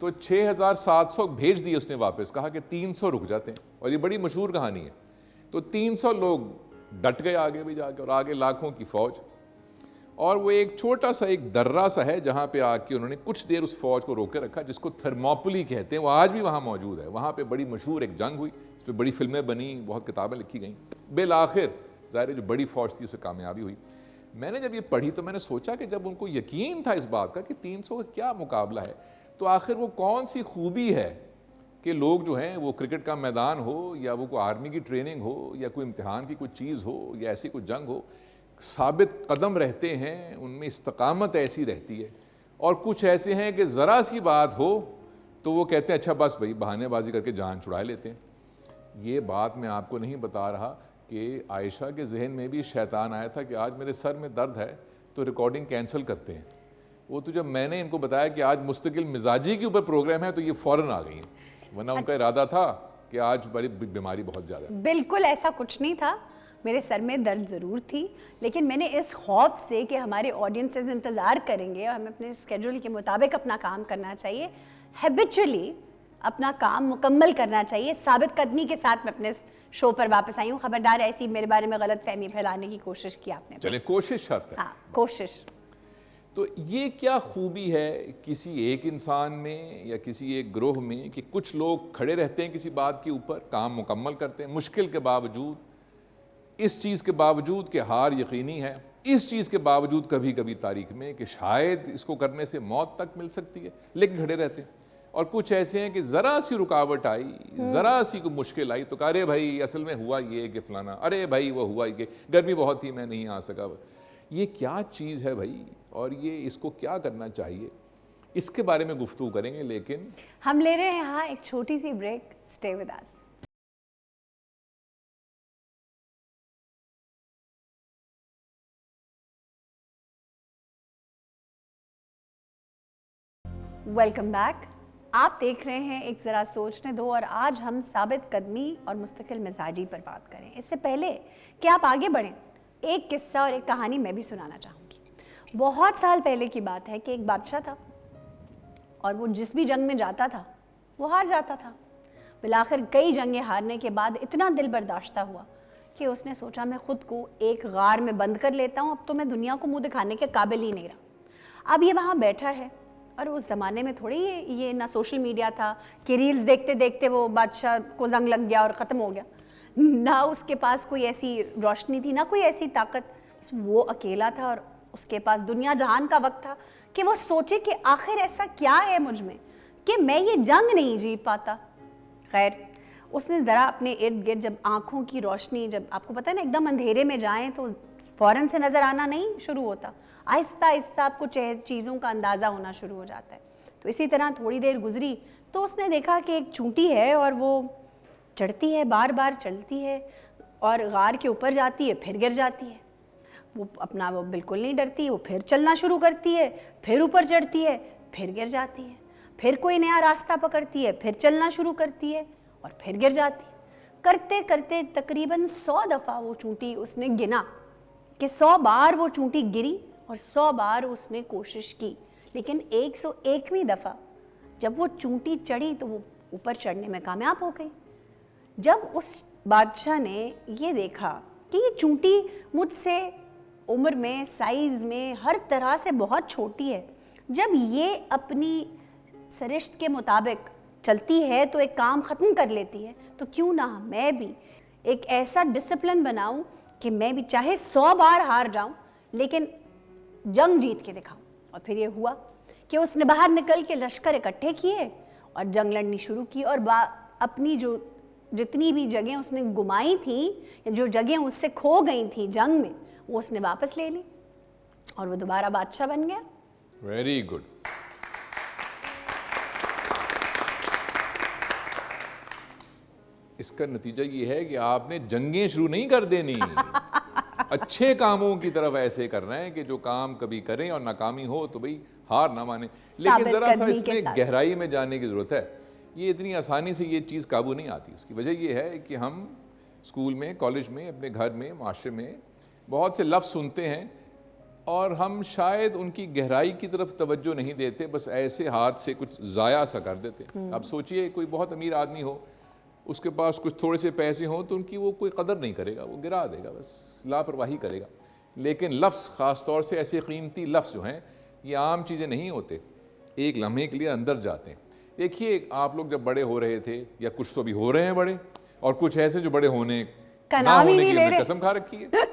تو 6,700 بھیج دیے اس نے واپس, کہا کہ 300 رک جاتے ہیں. اور یہ بڑی مشہور کہانی ہے. تو 300 لوگ ڈٹ گئے آگے بھی جا کے, اور آگے لاکھوں کی فوج. اور وہ ایک چھوٹا سا ایک درہ سا ہے جہاں پہ آ کے انہوں نے کچھ دیر اس فوج کو روک کے رکھا, جس کو تھرموپلی کہتے ہیں. وہ آج بھی وہاں موجود ہے. وہاں پہ بڑی مشہور ایک جنگ ہوئی, اس پہ بڑی فلمیں بنی, بہت کتابیں لکھی گئیں. بالآخر ظاہر جو بڑی فوج تھی اسے کامیابی ہوئی. میں نے جب یہ پڑھی تو میں نے سوچا کہ جب ان کو یقین تھا اس بات کا کہ 300 کا کیا مقابلہ ہے, تو آخر وہ کون سی خوبی ہے کہ لوگ جو ہیں وہ کرکٹ کا میدان ہو, یا وہ کوئی آرمی کی ٹریننگ ہو, یا کوئی امتحان کی کوئی چیز ہو, یا ایسی کوئی جنگ ہو, ثابت قدم رہتے ہیں, ان میں استقامت ایسی رہتی ہے. اور کچھ ایسے ہیں کہ ذرا سی بات ہو تو وہ کہتے ہیں اچھا بس بھائی بہانے بازی کر کے جان چھڑا لیتے ہیں. یہ بات میں آپ کو نہیں بتا رہا کہ عائشہ کے ذہن میں بھی شیطان آیا تھا کہ آج میرے سر میں درد ہے تو ریکارڈنگ کینسل کرتے ہیں. وہ تو جب میں نے ان کو بتایا کہ آج مستقل مزاجی کے اوپر پروگرام ہے تو یہ فوراً آ گئی ہیں, ورنہ ان کا ارادہ تھا کہ آج بڑی بیماری بہت زیادہ ہے. بالکل ایسا کچھ نہیں تھا, میرے سر میں درد ضرور تھی, لیکن میں نے اس خوف سے کہ ہمارے آڈینسز انتظار کریں گے اور ہمیں اپنے اسکیڈول کے مطابق اپنا کام کرنا چاہیے, ہیبیچولی اپنا کام مکمل کرنا چاہیے, ثابت قدمی کے ساتھ میں اپنے شو پر واپس آئی ہوں. خبردار ایسی میرے بارے میں غلط فہمی پھیلانے کی کوشش کی آپ نے. چلیں کوشش شرط ہے. ہاں کوشش. تو یہ کیا خوبی ہے کسی ایک انسان میں یا کسی ایک گروہ میں کہ کچھ لوگ کھڑے رہتے ہیں کسی بات کے اوپر, کام مکمل کرتے ہیں مشکل کے باوجود, اس چیز کے باوجود کہ ہار یقینی ہے, اس چیز کے باوجود کبھی کبھی تاریخ میں کہ شاید اس کو کرنے سے موت تک مل سکتی ہے, لیکن کھڑے رہتے ہیں. اور کچھ ایسے ہیں کہ ذرا سی رکاوٹ آئی, ذرا سی کوئی مشکل آئی تو کہ ارے بھائی اصل میں ہوا یہ کہ فلانا, ارے بھائی وہ ہوا یہ گرمی بہت تھی میں نہیں آ سکا. یہ کیا چیز ہے بھائی, اور یہ اس کو کیا کرنا چاہیے, اس کے بارے میں گفتگو کریں گے. لیکن ہم لے رہے ہیں یہاں ایک چھوٹی سی break. Stay with us. Welcome back. آپ دیکھ رہے ہیں ایک ذرا سوچنے دو, اور آج ہم ثابت قدمی اور مستقل مزاجی پر بات کریں. اس سے پہلے کہ آپ آگے بڑھیں, ایک قصہ اور ایک کہانی میں بھی سنانا چاہوں گی. بہت سال پہلے کی بات ہے کہ ایک بادشاہ تھا, اور وہ جس بھی جنگ میں جاتا تھا وہ ہار جاتا تھا. بالآخر کئی جنگیں ہارنے کے بعد اتنا دل برداشتہ ہوا کہ اس نے سوچا میں خود کو ایک غار میں بند کر لیتا ہوں, اب تو میں دنیا کو منہ دکھانے کے قابل ہی نہیں رہا. اب یہ وہاں بیٹھا ہے, اور اس زمانے میں تھوڑی یہ نہ سوشل میڈیا تھا کہ ریلز دیکھتے دیکھتے وہ بادشاہ کو زنگ لگ گیا اور ختم ہو گیا, نہ اس کے پاس کوئی ایسی روشنی تھی, نہ کوئی ایسی طاقت. وہ اکیلا تھا اور اس کے پاس دنیا جہان کا وقت تھا کہ وہ سوچے کہ آخر ایسا کیا ہے مجھ میں کہ میں یہ جنگ نہیں جیت پاتا. خیر, اس نے ذرا اپنے ارد گرد جب آنکھوں کی روشنی, جب آپ کو پتہ ہے نا ایک دم اندھیرے میں جائیں تو فوراً سے نظر آنا نہیں شروع ہوتا, آہستہ آہستہ آپ کو چیزوں کا اندازہ ہونا شروع ہو جاتا ہے. تو اسی طرح تھوڑی دیر گزری تو اس نے دیکھا کہ ایک چونٹی ہے, اور وہ چڑھتی ہے, بار بار چلتی ہے, اور غار کے اوپر جاتی ہے, پھر گر جاتی ہے. وہ بالکل نہیں ڈرتی, وہ پھر چلنا شروع کرتی ہے, پھر اوپر چڑھتی ہے, پھر گر جاتی ہے, پھر کوئی نیا راستہ پکڑتی ہے, پھر چلنا شروع کرتی ہے, اور پھر گر جاتی ہے. کرتے کرتے تقریباً 100 دفعہ وہ چونٹی اس نے گنا کہ 100 بار وہ چونٹی گری اور 100 بار اس نے کوشش کی, لیکن 101ویں دفعہ جب وہ چونٹی چڑھی تو وہ اوپر چڑھنے میں کامیاب ہو گئی. جب اس بادشاہ نے یہ دیکھا کہ یہ چونٹی مجھ سے عمر میں, سائز میں, ہر طرح سے بہت چھوٹی ہے, جب یہ اپنی سرشت کے مطابق چلتی ہے تو ایک کام ختم کر لیتی ہے, تو کیوں نہ میں بھی ایک ایسا ڈسپلن بناؤں کہ میں بھی چاہے 100 بار ہار جاؤں لیکن جنگ جیت کے دکھاؤں. اور پھر یہ ہوا کہ اس نے باہر نکل کے لشکر اکٹھے کیے اور جنگ لڑنی شروع کی, اور اپنی جتنی بھی جگہیں اس نے گمائی تھیں, یا جو جگہیں اس سے کھو گئی تھیں جنگ میں, وہ اس نے واپس لے لی, اور وہ دوبارہ بادشاہ بن گیا. Very good. اس کا نتیجہ یہ ہے کہ آپ نے جنگیں شروع نہیں کر دینی, اچھے کاموں کی طرف ایسے کرنا ہے کہ جو کام کبھی کریں اور ناکامی ہو تو بھئی ہار نہ مانیں. لیکن ذرا سا اس میں گہرائی میں جانے کی ضرورت ہے. یہ اتنی آسانی سے یہ چیز قابو نہیں آتی. اس کی وجہ یہ ہے کہ ہم اسکول میں, کالج میں, اپنے گھر میں, معاشرے میں بہت سے لفظ سنتے ہیں اور ہم شاید ان کی گہرائی کی طرف توجہ نہیں دیتے, بس ایسے ہاتھ سے کچھ ضائع سا کر دیتے. اب سوچئے کوئی بہت امیر آدمی ہو, اس کے پاس کچھ تھوڑے سے پیسے ہوں تو ان کی وہ کوئی قدر نہیں کرے گا, وہ گرا دے گا, بس لاپرواہی کرے گا. لیکن لفظ, خاص طور سے ایسے قیمتی لفظ جو ہیں, یہ عام چیزیں نہیں ہوتے, ایک لمحے کے لیے اندر جاتے ہیں. دیکھیے آپ لوگ جب بڑے ہو رہے تھے, یا کچھ تو بھی ہو رہے ہیں بڑے, اور کچھ ایسے جو بڑے ہونے نہ ہونے کی ہم نے قسم کھا رکھی ہے.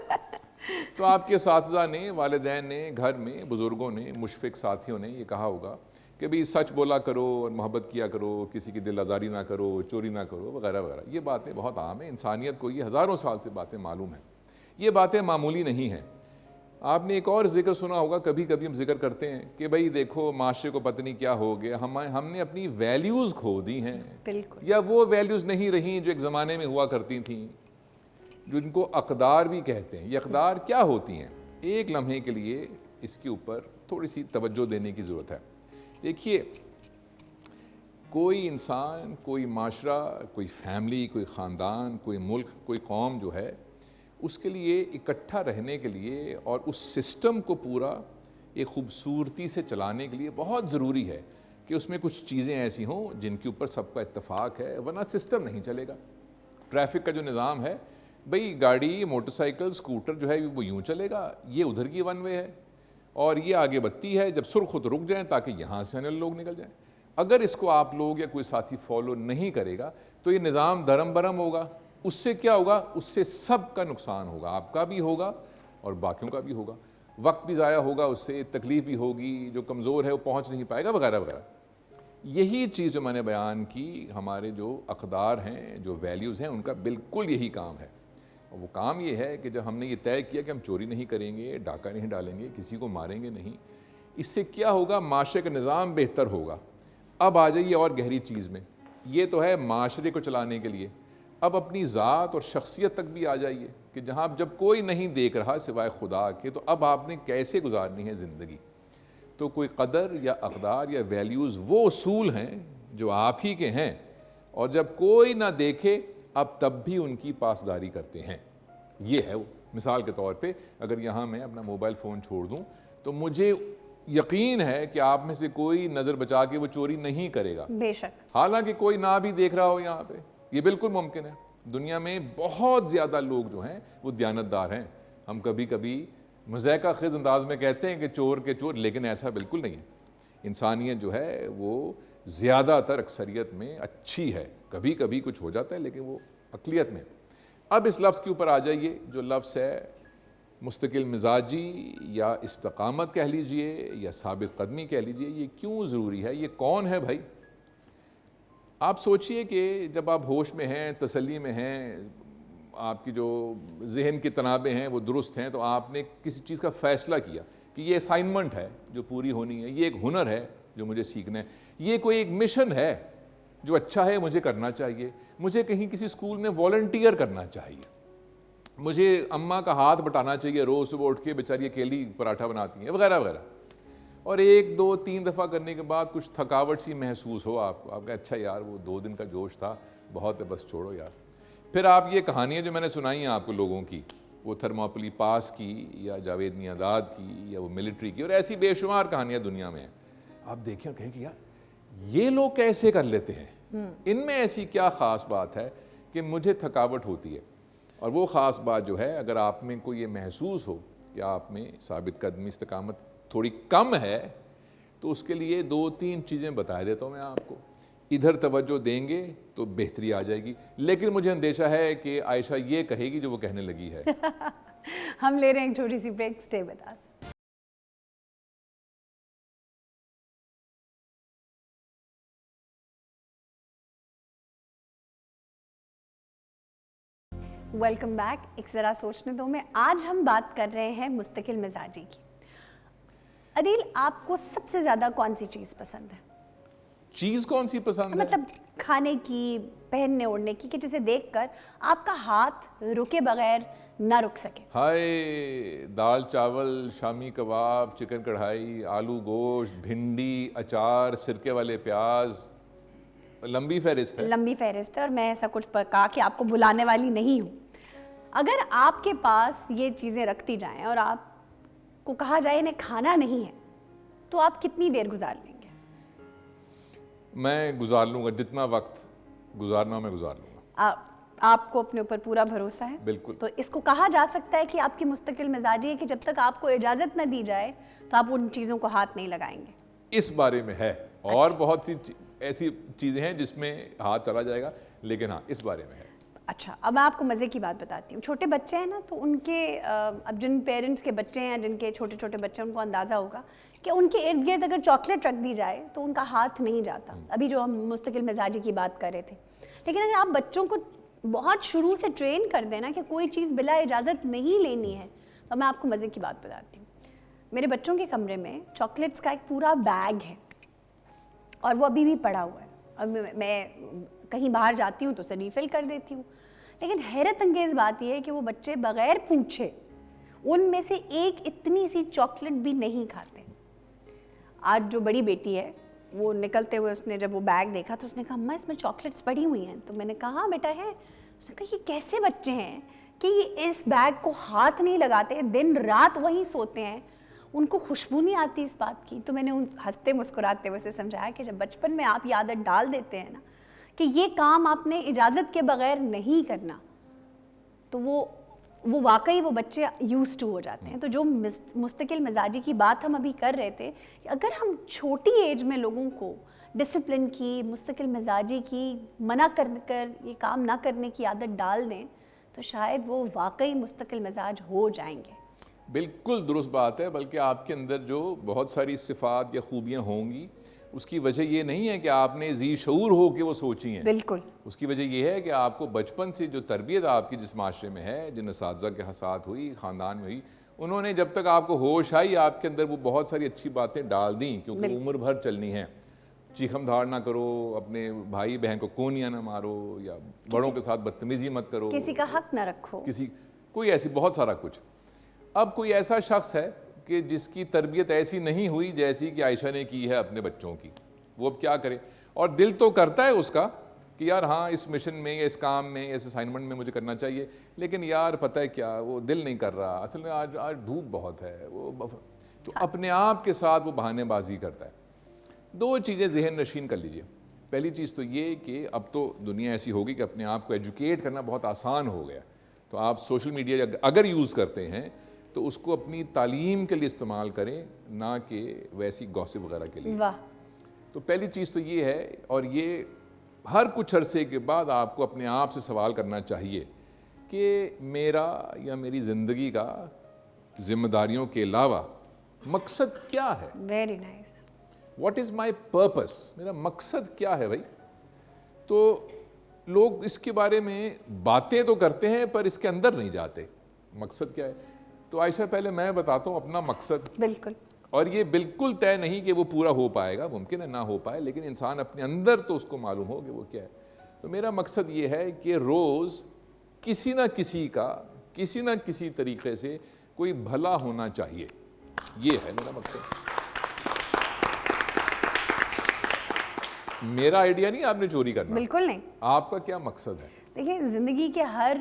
تو آپ کے اساتذہ نے, والدین نے, گھر میں بزرگوں نے, مشفق ساتھیوں نے یہ کہا ہوگا کہ بھئی سچ بولا کرو اور محبت کیا کرو, کسی کی دل آزاری نہ کرو, چوری نہ کرو, وغیرہ وغیرہ. یہ باتیں بہت عام ہیں, انسانیت کو یہ ہزاروں سال سے باتیں معلوم ہیں. یہ باتیں معمولی نہیں ہیں. آپ نے ایک اور ذکر سنا ہوگا, کبھی کبھی ہم ذکر کرتے ہیں کہ بھئی دیکھو معاشرے کو پتہ نہیں کیا ہو گیا, ہم نے اپنی ویلیوز کھو دی ہیں, یا وہ ویلیوز نہیں رہیں جو ایک زمانے میں ہوا کرتی تھیں, جن کو اقدار بھی کہتے ہیں. یہ اقدار کیا ہوتی ہیں؟ ایک لمحے کے لیے اس کے اوپر تھوڑی سی توجہ دینے کی ضرورت ہے. دیکھیے کوئی انسان, کوئی معاشرہ, کوئی فیملی, کوئی خاندان, کوئی ملک, کوئی قوم جو ہے, اس کے لیے اکٹھا رہنے کے لیے اور اس سسٹم کو پورا ایک خوبصورتی سے چلانے کے لیے بہت ضروری ہے کہ اس میں کچھ چیزیں ایسی ہوں جن کے اوپر سب کا اتفاق ہے, ورنہ سسٹم نہیں چلے گا. ٹریفک کا جو نظام ہے, بھئی گاڑی, موٹر سائیکل, اسکوٹر جو ہے وہ یوں چلے گا, یہ ادھر کی ون وے ہے, اور یہ آگے بتی ہے, جب سرخ خود رک جائیں تاکہ یہاں سے لوگ نکل جائیں. اگر اس کو آپ لوگ یا کوئی ساتھی فالو نہیں کرے گا تو یہ نظام دھرم برم ہوگا. اس سے کیا ہوگا؟ اس سے سب کا نقصان ہوگا, آپ کا بھی ہوگا اور باقیوں کا بھی ہوگا, وقت بھی ضائع ہوگا, اس سے تکلیف بھی ہوگی, جو کمزور ہے وہ پہنچ نہیں پائے گا, وغیرہ وغیرہ. یہی چیز جو میں نے بیان کی, ہمارے جو اقدار ہیں, جو ویلیوز ہیں, ان کا بالکل یہی کام ہے. اور وہ کام یہ ہے کہ جب ہم نے یہ طے کیا کہ ہم چوری نہیں کریں گے, ڈاکہ نہیں ڈالیں گے, کسی کو ماریں گے نہیں, اس سے کیا ہوگا؟ معاشرے کا نظام بہتر ہوگا. اب آ جائیے اور گہری چیز میں, یہ تو ہے معاشرے کو چلانے کے لیے. اب اپنی ذات اور شخصیت تک بھی آ جائیے کہ جہاں جب کوئی نہیں دیکھ رہا سوائے خدا کے, تو اب آپ نے کیسے گزارنی ہے زندگی. تو کوئی قدر یا اقدار یا ویلیوز وہ اصول ہیں جو آپ ہی کے ہیں, اور جب کوئی نہ دیکھے اب تب بھی ان کی پاسداری کرتے ہیں. یہ ہے وہ. مثال کے طور پہ اگر یہاں میں اپنا موبائل فون چھوڑ دوں تو مجھے یقین ہے کہ آپ میں سے کوئی نظر بچا کے وہ چوری نہیں کرے گا, بے شک, حالانکہ کوئی نہ بھی دیکھ رہا ہو یہاں پہ. یہ بالکل ممکن ہے. دنیا میں بہت زیادہ لوگ جو ہیں وہ دیانتدار ہیں. ہم کبھی کبھی مضحکہ خیز انداز میں کہتے ہیں کہ چور کے چور, لیکن ایسا بالکل نہیں ہے. انسانیت جو ہے وہ زیادہ تر اکثریت میں اچھی ہے, کبھی کبھی کچھ ہو جاتا ہے لیکن وہ اقلیت میں. اب اس لفظ کے اوپر آ جائیے, جو لفظ ہے مستقل مزاجی یا استقامت کہہ لیجئے یا ثابت قدمی کہہ لیجئے, یہ کیوں ضروری ہے؟ یہ کون ہے بھائی؟ آپ سوچئے کہ جب آپ ہوش میں ہیں, تسلی میں ہیں, آپ کی جو ذہن کی تنابیں ہیں وہ درست ہیں, تو آپ نے کسی چیز کا فیصلہ کیا کہ یہ اسائنمنٹ ہے جو پوری ہونی ہے, یہ ایک ہنر ہے جو مجھے سیکھنا ہے, یہ کوئی ایک مشن ہے جو اچھا ہے, مجھے کرنا چاہیے, مجھے کہیں کسی اسکول میں والنٹیئر کرنا چاہیے, مجھے اماں کا ہاتھ بٹانا چاہیے روز صبح اٹھ کے, بیچاری اکیلی پراٹھا بناتی ہیں, وغیرہ وغیرہ. اور 1 2 3 دفعہ کرنے کے بعد کچھ تھکاوٹ سی محسوس ہو, آپ کہا اچھا یار وہ 2 دن کا جوش تھا, بہت ہے, بس چھوڑو یار. پھر آپ یہ کہانیاں جو میں نے سنائی ہیں آپ کو لوگوں کی, وہ تھرموپلی پاس کی یا جاوید میاں کی یا وہ ملٹری کی, اور ایسی بے شمار کہانیاں دنیا میں ہیں. آپ دیکھیں, کہیں کہ یار یہ لوگ کیسے کر لیتے ہیں, ان میں ایسی کیا خاص بات ہے کہ مجھے تھکاوٹ ہوتی ہے. اور وہ خاص بات جو ہے, اگر آپ میں کو یہ محسوس ہو کہ آپ میں ثابت قدمی, استقامت تھوڑی کم ہے, تو اس کے لیے 2 3 چیزیں بتا دیتا ہوں میں آپ کو. ادھر توجہ دیں گے تو بہتری آ جائے گی, لیکن مجھے اندیشہ ہے کہ عائشہ یہ کہے گی جو وہ کہنے لگی ہے. ہم لے رہے ہیں ایک چھوٹی سی break, stay with us. Welcome back. ایک ذرا سوچنے دو میں آج ہم بات کر رہے ہیں مستقل مزاجی کی. عدیل, آپ کو سب سے زیادہ کون سی چیز پسند ہے؟ چیز کون سی پسند ہے؟ مطلب کھانے کی, پہننے اوڑھنے کی, کہ جسے دیکھ کر آپ کا ہاتھ رکے بغیر نہ رک سکے. ہائے, دال چاول, شامی کباب, چکن کڑھائی, آلو گوشت, بھنڈی, اچار, سرکے والے پیاز, لمبی فہرست ہے. لمبی فہرست ہے, اور میں ایسا کچھ کہا کہ آپ کو بلانے والی نہیں ہوں. اگر آپ کے پاس یہ چیزیں رکھتی جائیں اور آپ کو کہا جائے انہیں کھانا نہیں ہے تو آپ کتنی دیر گزار لیں گے؟ میں گزار لوں گا جتنا وقت گزارنا میں گزار لوں گا. آپ کو اپنے اوپر پورا بھروسہ ہے؟ بالکل. تو اس کو کہا جا سکتا ہے کہ آپ کی مستقل مزاجی ہے کہ جب تک آپ کو اجازت نہ دی جائے تو آپ ان چیزوں کو ہاتھ نہیں لگائیں گے؟ اس بارے میں ہے, اور بہت سی ایسی چیزیں ہیں جس میں ہاتھ چلا جائے گا, لیکن ہاں اس بارے میں ہے. اچھا, اب میں آپ کو مزے کی بات بتاتی ہوں. چھوٹے بچے ہیں نا, تو ان کے اب جن پیرنٹس کے بچے ہیں, جن کے چھوٹے چھوٹے بچے ہیں, ان کو اندازہ ہوگا کہ ان کے ارد گرد اگر چاکلیٹ رکھ دی جائے تو ان کا ہاتھ نہیں جاتا. ابھی جو ہم مستقل مزاجی کی بات کر رہے تھے, لیکن اگر آپ بچوں کو بہت شروع سے ٹرین کر دینا کہ کوئی چیز بلا اجازت نہیں لینی ہے, تو میں آپ کو مزے کی بات بتاتی ہوں. میرے بچوں کے کمرے میں چاکلیٹس کا ایک پورا بیگ ہے اور وہ ابھی بھی پڑا ہوا ہے. اب میں کہیں باہر جاتی ہوں تو اسے ریفل کر دیتی ہوں, لیکن حیرت انگیز بات یہ ہے کہ وہ بچے بغیر پوچھے ان میں سے ایک اتنی سی چاکلیٹ بھی نہیں کھاتے. آج جو بڑی بیٹی ہے وہ نکلتے ہوئے اس نے جب وہ بیگ دیکھا تو اس نے کہا اماں اس میں چاکلیٹس پڑی ہوئی ہیں. تو میں نے کہا ہاں بیٹا ہے. اس نے کہا یہ کیسے بچے ہیں کہ یہ اس بیگ کو ہاتھ نہیں لگاتے, دن رات وہیں سوتے ہیں, ان کو خوشبو نہیں آتی اس بات کی. تو میں نے ان ہنستے مسکراتے ہوئے سے سمجھایا کہ جب بچپن میں آپ یہ عادت ڈال دیتے ہیں نا کہ یہ کام آپ نے اجازت کے بغیر نہیں کرنا, تو وہ واقعی وہ بچے یوز ٹو ہو جاتے ہیں. تو جو مستقل مزاجی کی بات ہم ابھی کر رہے تھے, کہ اگر ہم چھوٹی ایج میں لوگوں کو ڈسپلن کی, مستقل مزاجی کی منع کر یہ کام نہ کرنے کی عادت ڈال دیں تو شاید وہ واقعی مستقل مزاج ہو جائیں گے. بالکل درست بات ہے. بلکہ آپ کے اندر جو بہت ساری صفات یا خوبیاں ہوں گی, اس کی وجہ یہ نہیں ہے کہ آپ نے ذی شعور ہو کے وہ سوچی ہیں. بالکل. اس کی وجہ یہ ہے کہ آپ کو بچپن سے جو تربیت آپ کی جس معاشرے میں ہے, جن اساتذہ کے ساتھ ہوئی, خاندان میں ہوئی, انہوں نے جب تک آپ کو ہوش آئی آپ کے اندر وہ بہت ساری اچھی باتیں ڈال دیں, کیونکہ عمر بھر چلنی ہیں. چیخم دھاڑ نہ کرو, اپنے بھائی بہن کو کونیاں نہ مارو, یا بڑوں کے ساتھ بدتمیزی مت کرو, کسی کا حق نہ رکھو, کوئی ایسی بہت سارا کچھ. اب کوئی ایسا شخص ہے کہ جس کی تربیت ایسی نہیں ہوئی جیسی کہ عائشہ نے کی ہے اپنے بچوں کی, وہ اب کیا کرے؟ اور دل تو کرتا ہے اس کا کہ یار ہاں اس مشن میں یا اس کام میں یا اس اسائنمنٹ میں مجھے کرنا چاہیے, لیکن یار پتہ ہے کیا, وہ دل نہیں کر رہا, اصل میں آج دھوپ بہت ہے, تو اپنے آپ کے ساتھ وہ بہانے بازی کرتا ہے. دو چیزیں ذہن نشین کر لیجئے. پہلی چیز تو یہ کہ اب تو دنیا ایسی ہوگی کہ اپنے آپ کو ایجوکیٹ کرنا بہت آسان ہو گیا. تو آپ سوشل میڈیا اگر یوز کرتے ہیں تو اس کو اپنی تعلیم کے لیے استعمال کریں, نہ کہ ویسی گوسپ وغیرہ کے لیے. تو پہلی چیز تو یہ ہے, اور یہ ہر کچھ عرصے کے بعد آپ کو اپنے آپ سے سوال کرنا چاہیے کہ میرا یا میری زندگی کا ذمہ داریوں کے علاوہ مقصد کیا ہے؟ Very nice. What is my purpose? میرا مقصد کیا ہے بھائی؟ تو لوگ اس کے بارے میں باتیں تو کرتے ہیں پر اس کے اندر نہیں جاتے. مقصد کیا ہے؟ تو عائشہ پہلے میں بتاتا ہوں اپنا مقصد. بالکل. اور یہ بالکل طے نہیں کہ وہ پورا ہو پائے گا, ممکن ہے نہ ہو پائے, لیکن انسان اپنے اندر تو اس کو معلوم ہو کہ وہ کیا ہے. تو میرا مقصد یہ ہے کہ روز کسی نہ کسی کا کسی نہ کسی طریقے سے کوئی بھلا ہونا چاہیے. یہ ہے میرا مقصد. میرا آئیڈیا نہیں آپ نے چوری کرنا. بالکل نہیں. آپ کا کیا مقصد ہے؟ دیکھیں, زندگی کے ہر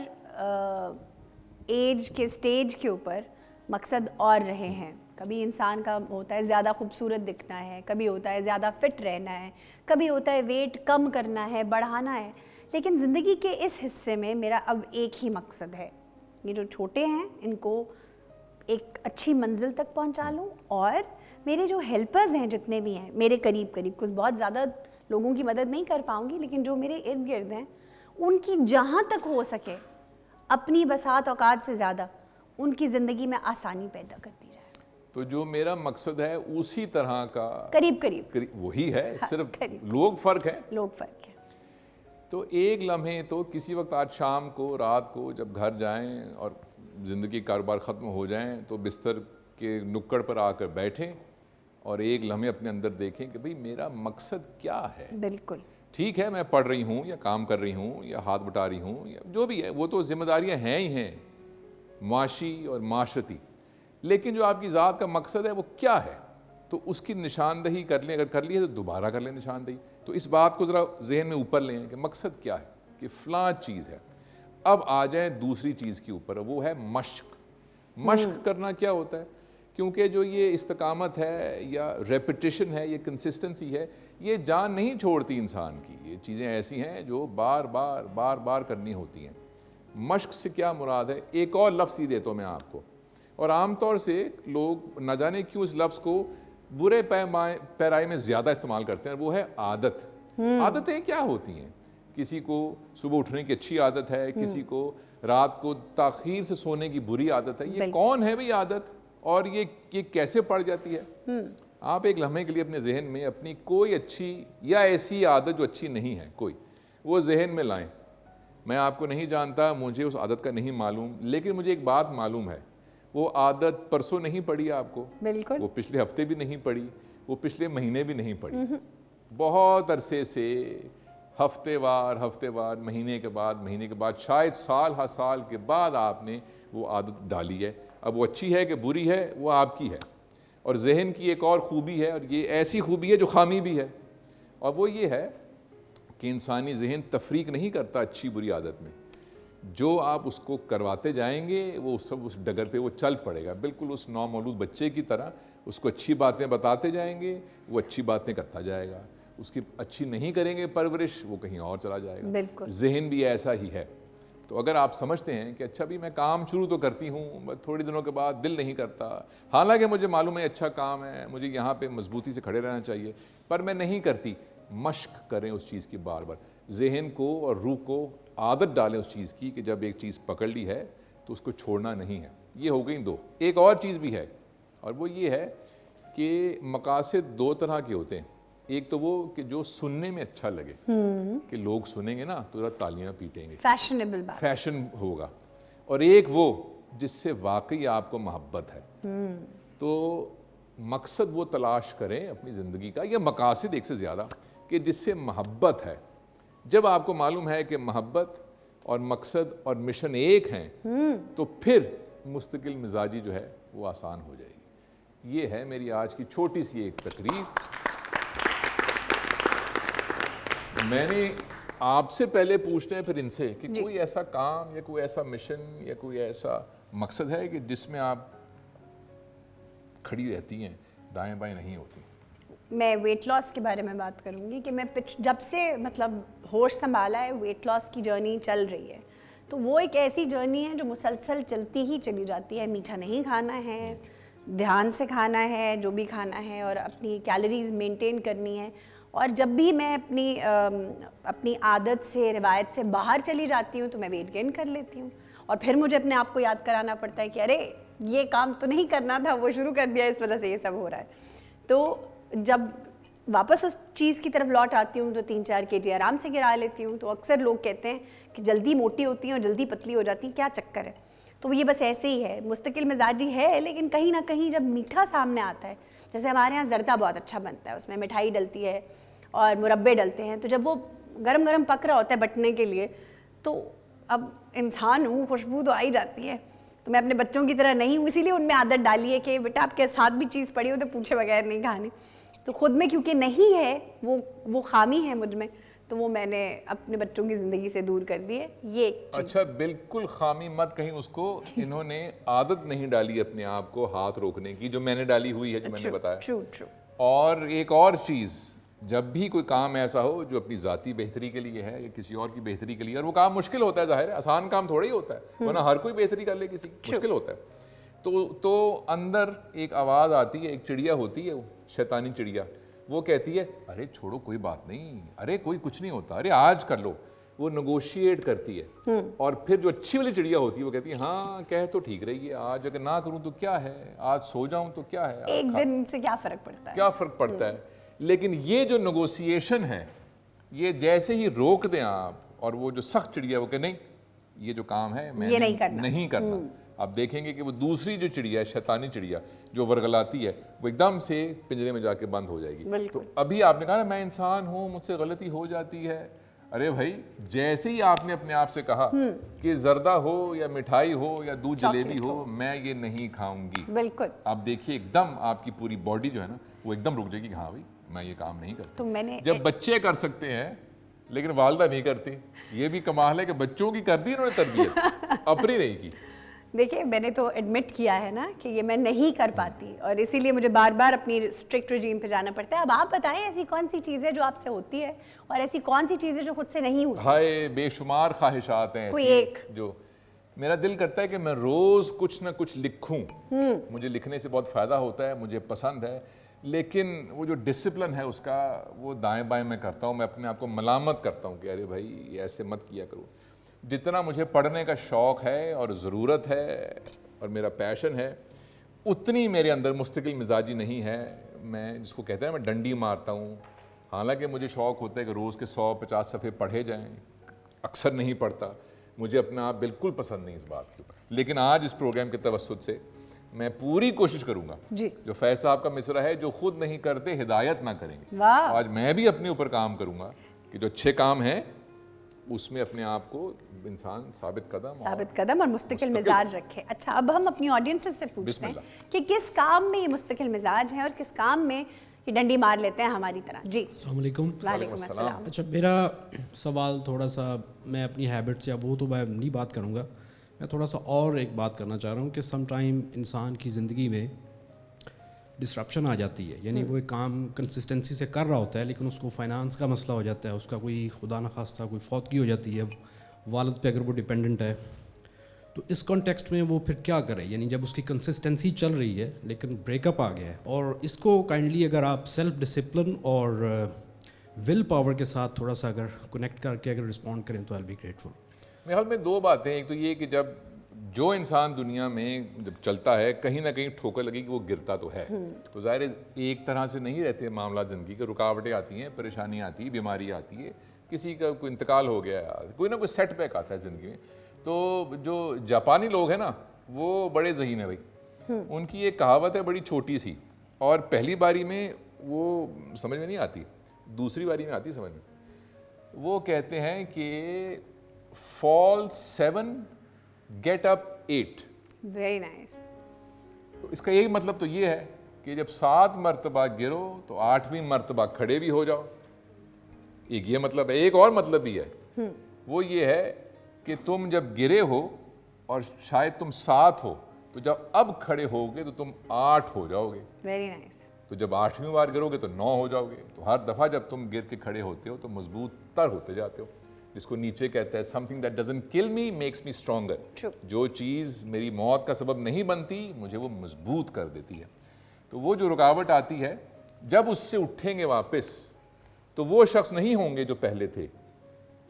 ایج کے سٹیج کے اوپر مقصد اور رہے ہیں. کبھی انسان کا ہوتا ہے زیادہ خوبصورت دکھنا ہے, کبھی ہوتا ہے زیادہ فٹ رہنا ہے, کبھی ہوتا ہے ویٹ کم کرنا ہے, بڑھانا ہے. لیکن زندگی کے اس حصے میں میرا اب ایک ہی مقصد ہے, یہ جو چھوٹے ہیں ان کو ایک اچھی منزل تک پہنچا لوں, اور میرے جو ہیلپرز ہیں جتنے بھی ہیں میرے قریب کچھ بہت زیادہ لوگوں کی مدد نہیں کر پاؤں گی, لیکن جو میرے ارد گرد ہیں ان کی جہاں تک ہو سکے اپنی بساط اوقات سے زیادہ ان کی زندگی میں آسانی پیدا کر دی جائے. تو جو میرا مقصد ہے اسی طرح کا قریب وہی ہے, صرف لوگ فرق ہے. تو ایک لمحے تو کسی وقت آج شام کو, رات کو جب گھر جائیں اور زندگی کاروبار ختم ہو جائیں تو بستر کے نکڑ پر آ کر بیٹھیں اور ایک لمحے اپنے اندر دیکھیں کہ بھئی میرا مقصد کیا ہے. بالکل ٹھیک ہے میں پڑھ رہی ہوں یا کام کر رہی ہوں یا ہاتھ بٹا رہی ہوں یا جو بھی ہے, وہ تو ذمہ داریاں ہیں ہی ہیں معاشی اور معاشرتی, لیکن جو آپ کی ذات کا مقصد ہے وہ کیا ہے, تو اس کی نشاندہی کر لیں. اگر کر لی ہے تو دوبارہ کر لیں نشاندہی. تو اس بات کو ذرا ذہن میں اوپر لیں کہ مقصد کیا ہے, کہ فلاں چیز ہے. اب آ جائیں دوسری چیز کے اوپر, وہ ہے مشق. مشق کرنا کیا ہوتا ہے کیونکہ جو یہ استقامت ہے یا ریپیٹیشن ہے، یہ کنسسٹنسی ہے، یہ جان نہیں چھوڑتی انسان کی. یہ چیزیں ایسی ہیں جو بار بار کرنی ہوتی ہیں. مشق سے کیا مراد ہے؟ ایک اور لفظ ہی دیتا ہوں میں آپ کو، اور عام طور سے لوگ نہ جانے کیوں اس لفظ کو برے پیرائی میں زیادہ استعمال کرتے ہیں، وہ ہے عادت. عادتیں کیا ہوتی ہیں؟ کسی کو صبح اٹھنے کی اچھی عادت ہے، کسی کو رات کو تاخیر سے سونے کی بری عادت ہے. یہ کون ہے بھئی عادت، اور یہ کیسے پڑ جاتی ہے؟ آپ ایک لمحے کے لیے اپنے ذہن میں اپنی کوئی اچھی یا ایسی عادت جو اچھی نہیں ہے کوئی، وہ ذہن میں لائیں. میں آپ کو نہیں جانتا، مجھے اس عادت کا نہیں معلوم، لیکن مجھے ایک بات معلوم ہے، وہ عادت پرسوں نہیں پڑی آپ کو، بالکل وہ پچھلے ہفتے بھی نہیں پڑی، وہ پچھلے مہینے بھی نہیں پڑی. بہت عرصے سے ہفتے وار مہینے کے بعد شاید سال ہر سال کے بعد آپ نے وہ عادت ڈالی ہے. اب وہ اچھی ہے کہ بری ہے وہ آپ کی ہے. اور ذہن کی ایک اور خوبی ہے، اور یہ ایسی خوبی ہے جو خامی بھی ہے، اور وہ یہ ہے کہ انسانی ذہن تفریق نہیں کرتا اچھی بری عادت میں. جو آپ اس کو کرواتے جائیں گے وہ سب اس ڈگر پہ وہ چل پڑے گا، بالکل اس نومولود بچے کی طرح. اس کو اچھی باتیں بتاتے جائیں گے وہ اچھی باتیں کرتا جائے گا، اس کی اچھی نہیں کریں گے پرورش وہ کہیں اور چلا جائے گا. بالکل ذہن بھی ایسا ہی ہے. تو اگر آپ سمجھتے ہیں کہ اچھا بھی میں کام شروع تو کرتی ہوں، تھوڑی دنوں کے بعد دل نہیں کرتا، حالانکہ مجھے معلوم ہے اچھا کام ہے، مجھے یہاں پہ مضبوطی سے کھڑے رہنا چاہیے، پر میں نہیں کرتی، مشق کریں اس چیز کی بار بار. ذہن کو اور روح کو عادت ڈالیں اس چیز کی کہ جب ایک چیز پکڑ لی ہے تو اس کو چھوڑنا نہیں ہے. یہ ہو گئی دو. ایک اور چیز بھی ہے، اور وہ یہ ہے کہ مقاصد دو طرح کے ہوتے ہیں. ایک تو وہ کہ جو سننے میں اچھا لگے، کہ لوگ سنیں گے نا تو ذرا تالیاں پیٹیں گے، فیشنیبل بات، فیشن ہوگا. اور ایک وہ جس سے واقعی آپ کو محبت ہے. تو مقصد وہ تلاش کریں اپنی زندگی کا، یا مقاصد ایک سے زیادہ، کہ جس سے محبت ہے. جب آپ کو معلوم ہے کہ محبت اور مقصد اور مشن ایک ہیں تو پھر مستقل مزاجی جو ہے وہ آسان ہو جائے گی. یہ ہے میری آج کی چھوٹی سی ایک تقریر. میں نے آپ سے پہلے پوچھتے ہیں پھر ان سے کہ کوئی ایسا کام یا کوئی ایسا مشن یا کوئی ایسا مقصد ہے کہ جس میں آپ کھڑی رہتی ہیں، دائیں بائیں نہیں ہوتی. میں ویٹ لاس کے بارے میں بات کروں گی کہ میں جب سے مطلب ہوش سنبھالا ہے ویٹ لاس کی جرنی چل رہی ہے. تو وہ ایک ایسی جرنی ہے جو مسلسل چلتی ہی چلی جاتی ہے. میٹھا نہیں کھانا ہے، دھیان سے کھانا ہے جو بھی کھانا ہے، اور اپنی کیلوریز مینٹین کرنی ہے. اور جب بھی میں اپنی عادت سے، روایت سے باہر چلی جاتی ہوں تو میں ویٹ گین کر لیتی ہوں. اور پھر مجھے اپنے آپ کو یاد کرانا پڑتا ہے کہ ارے یہ کام تو نہیں کرنا تھا، وہ شروع کر دیا، اس وجہ سے یہ سب ہو رہا ہے. تو جب واپس اس چیز کی طرف لوٹ آتی ہوں تو 3-4 kg آرام سے گرا لیتی ہوں. تو اکثر لوگ کہتے ہیں کہ جلدی موٹی ہوتی ہیں اور جلدی پتلی ہو جاتی ہیں، کیا چکر ہے؟ تو یہ بس ایسے ہی ہے، مستقل مزاجی ہے. لیکن کہیں نہ کہیں جب میٹھا سامنے آتا ہے، جیسے ہمارے یہاں زردہ بہت اچھا بنتا ہے، اس میں مٹھائی ڈلتی ہے اور مربے ڈلتے ہیں، تو جب وہ گرم گرم پک رہا ہوتا ہے بٹنے کے لیے، تو اب انسان ہوں، خوشبو تو آ ہی جاتی ہے. تو میں اپنے بچوں کی طرح نہیں ہوں، اسی لیے ان میں عادت ڈالی ہے کہ بیٹا آپ کے ساتھ بھی چیز پڑی ہو تو پوچھے بغیر نہیں کھانی. تو خود میں کیونکہ نہیں ہے، وہ خامی ہے مجھ میں، تو وہ میں نے اپنے بچوں کی زندگی سے دور کر دی ہے. یہ ایک چیز. اچھا بالکل خامی مت کہیں اس کو. انہوں نے عادت نہیں ڈالی اپنے آپ کو ہاتھ روکنے کی، جو میں نے ڈالی ہوئی ہے، جو میں نے بتایا. True. اور ایک اور چیز، جب بھی کوئی کام ایسا ہو جو اپنی ذاتی بہتری کے لیے ہے یا کسی اور کی بہتری کے لیے، اور وہ کام مشکل ہوتا ہے، ظاہر ہے آسان کام تھوڑا ہی ہوتا ہے، ورنہ ہر کوئی بہتری کر لے کسی کی، مشکل ہوتا ہے. تو اندر ایک آواز آتی ہے، ایک چڑیا ہوتی ہے، وہ شیطانی چڑیا، وہ کہتی ہے ارے چھوڑو کوئی بات نہیں، ارے کوئی کچھ نہیں ہوتا، ارے آج کر لو. وہ نیگوشیٹ کرتی ہے. اور پھر جو اچھی والی چڑیا ہوتی ہے وہ کہتی ہے ہاں کہہ تو ٹھیک رہی ہے، آج اگر نہ کروں تو کیا ہے، آج سو جاؤں تو کیا ہے، ایک دن سے کیا فرق پڑتا ہے، کیا فرق پڑتا ہے. لیکن یہ جو نیگوسیشن ہے، یہ جیسے ہی روک دیں آپ، اور وہ جو سخت چڑیا وہ کہ نہیں یہ جو کام ہے میں نہیں کرنا. آپ دیکھیں گے کہ وہ دوسری جو چڑیا ہے، شیطانی چڑیا جو ورغلاتی ہے، وہ ایک دم سے پنجرے میں جا کے بند ہو جائے گی. تو ابھی آپ نے کہا نا میں انسان ہوں، مجھ سے غلطی ہو جاتی ہے. ارے بھائی جیسے ہی آپ نے اپنے آپ سے کہا کہ زردہ ہو یا مٹھائی ہو یا دودھ جلیبی ہو، میں یہ نہیں کھاؤں گی، بالکل آپ دیکھیے ایک دم آپ کی پوری باڈی جو ہے نا وہ ایک دم رک جائے گی کہ ہاں بھائی میں یہ کام نہیں کرتا. تو میں نے جب بچے کر سکتے ہیں لیکن والدہ نہیں کرتی، یہ بھی کمال ہے کہ بچوں کی کر دی انہوں نے تربیت، اپنی نہیں کی. دیکھیے میں نے تو ایڈمٹ کیا ہے نا کہ یہ میں نہیں کر پاتی اور اسی لیے مجھے بار بار اپنی اسٹرکٹ رجیم پہ جانا پڑتا ہے. اب آپ بتائیں ایسی کون سی چیزیں جو آپ سے ہوتی ہے اور ایسی کون سی چیزیں جو خود سے نہیں ہوتی؟ ہائے بے شمار خواہشات ہیں کوئی ایسی ایک جو میرا دل کرتا ہے کہ میں روز کچھ نہ کچھ لکھوں. مجھے لکھنے سے بہت فائدہ ہوتا ہے, مجھے پسند ہے, لیکن وہ جو ڈسپلن ہے اس کا وہ دائیں بائیں میں کرتا ہوں. میں اپنے آپ کو ملامت کرتا ہوں کہ ارے بھائی ایسے مت کیا کرو. جتنا مجھے پڑھنے کا شوق ہے اور ضرورت ہے اور میرا پیشن ہے, اتنی میرے اندر مستقل مزاجی نہیں ہے. میں جس کو کہتے ہیں میں ڈنڈی مارتا ہوں. حالانکہ مجھے شوق ہوتا ہے کہ روز کے 100-50 صفحے پڑھے جائیں, اکثر نہیں پڑھتا. مجھے اپنا آپ بالکل پسند نہیں اس بات کے اوپر. لیکن آج اس پروگرام کے توسط سے میں پوری کوشش کروں گا جی جو فیض صاحب کا مصرعہ ہے, جو خود نہیں کرتے ہدایت نہ کریں گے. واہ آج میں بھی اپنے اوپر کام کروں گا کہ جو اچھے کام ہیں اس میں اپنے آپ کو انسان ثابت قدم اور مستقل مزاج رکھے. اچھا اب ہم اپنی آڈینس سے پوچھتے ہیں کہ کس کام میں یہ مستقل مزاج ہے اور کس کام میں یہ ڈنڈی مار لیتے ہیں ہماری طرح. جی السلام علیکم. وعلیکم السلام. اچھا میرا سوال تھوڑا سا, میں اپنی ہیبٹ سے اب وہ تو میں نہیں بات کروں گا, میں تھوڑا سا اور ایک بات کرنا چاہ رہا ہوں کہ سم ٹائم انسان کی زندگی میں ڈسرپشن آ جاتی ہے. یعنی وہ ایک کام کنسسٹنسی سے کر رہا ہوتا ہے لیکن اس کو فائنانس کا مسئلہ ہو جاتا ہے, اس کا کوئی خدا نخواستہ کوئی فوتگی ہو جاتی ہے, والد پہ اگر وہ ڈپینڈنٹ ہے, تو اس کانٹیکسٹ میں وہ پھر کیا کرے. یعنی جب اس کی کنسسٹنسی چل رہی ہے لیکن بریک اپ آ گیا ہے, اور اس کو کائنڈلی اگر آپ سیلف ڈسپلن اور ول پاور کے ساتھ تھوڑا سا اگر کنیکٹ کر کے اگر رسپونڈ کریں تو آئی بی گریٹفل. میرے خیال میں دو باتیں. ایک تو یہ کہ جب جو انسان دنیا میں جب چلتا ہے کہیں نہ کہیں ٹھوکر لگی کہ وہ گرتا تو ہے, تو ظاہر ایک طرح سے نہیں رہتے معاملات زندگی کے. رکاوٹیں آتی ہیں, پریشانیاں آتی ہیں, بیماری آتی ہے, کسی کا کوئی انتقال ہو گیا, کوئی نہ کوئی سیٹ بیک آتا ہے زندگی میں. تو جو جاپانی لوگ ہیں نا وہ بڑے ذہین ہیں بھائی. ان کی ایک کہاوت ہے بڑی چھوٹی سی, اور پہلی باری میں وہ سمجھ میں نہیں آتی, دوسری باری میں آتی سمجھ میں. وہ کہتے ہیں کہ فال 7 گیٹ اپ 8. Very nice. تو اس کا ایک مطلب تو یہ ہے کہ جب 7 مرتبہ گرو تو 8ویں مرتبہ کھڑے بھی ہو جاؤ. ایک یہ مطلب ہے. ایک اور مطلب بھی ہے, وہ یہ ہے کہ تم جب گرے ہو اور شاید تم 7 ہو, تو جب اب کھڑے ہوگے تو تم 8 ہو جاؤ گے. Very nice. تو جب 8ویں بار گرو گے تو 9 ہو جاؤ گے. تو ہر دفعہ جب تم گر کے کھڑے ہوتے ہو تو مضبوط تر ہوتے جاتے ہو. جس کو نیچے کہتا ہے سم تھنگ دیٹ ڈزنٹ کل می میکس می اسٹرانگر. جو چیز میری موت کا سبب نہیں بنتی مجھے وہ مضبوط کر دیتی ہے. تو وہ جو رکاوٹ آتی ہے جب اس سے اٹھیں گے واپس تو وہ شخص نہیں ہوں گے جو پہلے تھے.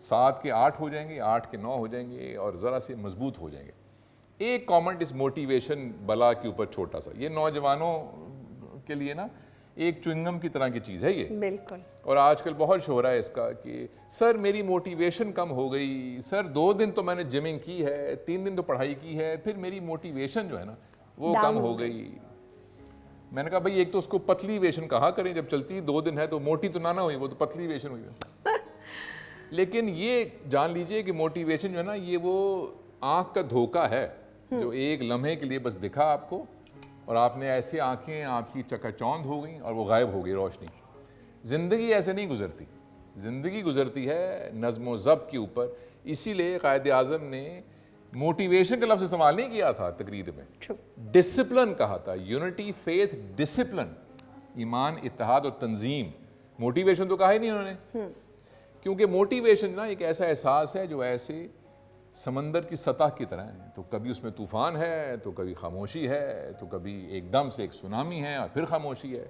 7 کے 8 ہو جائیں گے, 8 کے 9 ہو جائیں گے اور ذرا سے مضبوط ہو جائیں گے. ایک کامنٹ اس موٹیویشن بلا کے اوپر چھوٹا سا, یہ نوجوانوں کے لیے نا ایک چوئنگم کی طرح کی چیز ہے یہ. بالکل. اور آج کل بہت شہرہ ہے اس کا کہ سر میری موٹیویشن کم ہو گئی, سر 2 دن تو میں نے جمنگ کی ہے, 3 دن تو پڑھائی کی ہے, پھر میری موٹیویشن جو ہے نا وہ کم ہو گئی. میں نے کہا بھائی ایک تو اس کو پتلی ویشن کہا کریں, جب چلتی 2 دن ہے تو موٹی تو نہ ہوئی, وہ تو پتلی ویشن ہوئی. لیکن یہ جان لیجئے کہ موٹیویشن جو ہے نا یہ وہ آنکھ کا دھوکہ ہے جو ایک لمحے کے لیے بس دکھا آپ کو, اور آپ نے ایسے آنکھیں آپ کی چکا چوند ہو گئیں اور وہ غائب ہو گئی روشنی. زندگی ایسے نہیں گزرتی. زندگی گزرتی ہے نظم و ضبط کے اوپر. اسی لیے قائد اعظم نے موٹیویشن کا لفظ استعمال نہیں کیا تھا تقریر میں, ڈسپلن کہا تھا. یونٹی, فیتھ, ڈسپلن, ایمان, اتحاد اور تنظیم. موٹیویشن تو کہا ہی نہیں انہوں نے, کیونکہ موٹیویشن نا ایک ایسا احساس ہے جو ایسے سمندر کی سطح کی طرح ہے. تو کبھی اس میں طوفان ہے, تو کبھی خاموشی ہے, تو کبھی ایک دم سے ایک سونامی ہے اور پھر خاموشی ہے.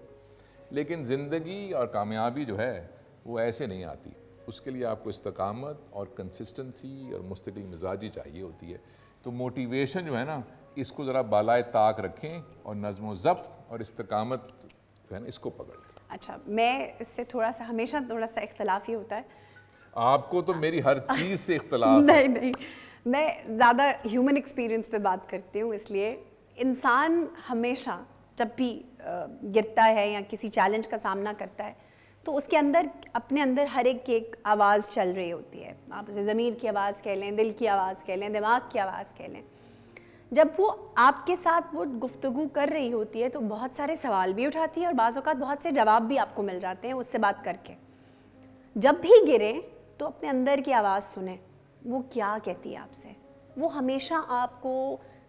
لیکن زندگی اور کامیابی جو ہے وہ ایسے نہیں آتی. اس کے لیے آپ کو استقامت اور کنسسٹنسی اور مستقل مزاجی چاہیے ہوتی ہے. تو موٹیویشن جو ہے نا اس کو ذرا بالائے طاق رکھیں اور نظم و ضبط اور استقامت جو ہے نا اس کو پکڑ لیں. اچھا میں اس سے ہمیشہ تھوڑا سا اختلاف ہی ہوتا ہے. آپ کو تو میری ہر چیز سے اختلاف ہے. نہیں, میں زیادہ ہیومن ایکسپیرینس پہ بات کرتی ہوں. اس لیے انسان ہمیشہ جب بھی گرتا ہے یا کسی چیلنج کا سامنا کرتا ہے تو اس کے اندر اپنے اندر ہر ایک کی ایک آواز چل رہی ہوتی ہے. آپ اسے ضمیر کی آواز کہہ لیں, دل کی آواز کہہ لیں, دماغ کی آواز کہہ لیں. جب وہ آپ کے ساتھ وہ گفتگو کر رہی ہوتی ہے تو بہت سارے سوال بھی اٹھاتی ہے اور بعض اوقات بہت سے جواب بھی آپ کو مل جاتے ہیں اس سے بات کر کے. جب بھی گریں تو اپنے اندر کی آواز سنیں, وہ کیا کہتی ہے آپ سے. وہ ہمیشہ آپ کو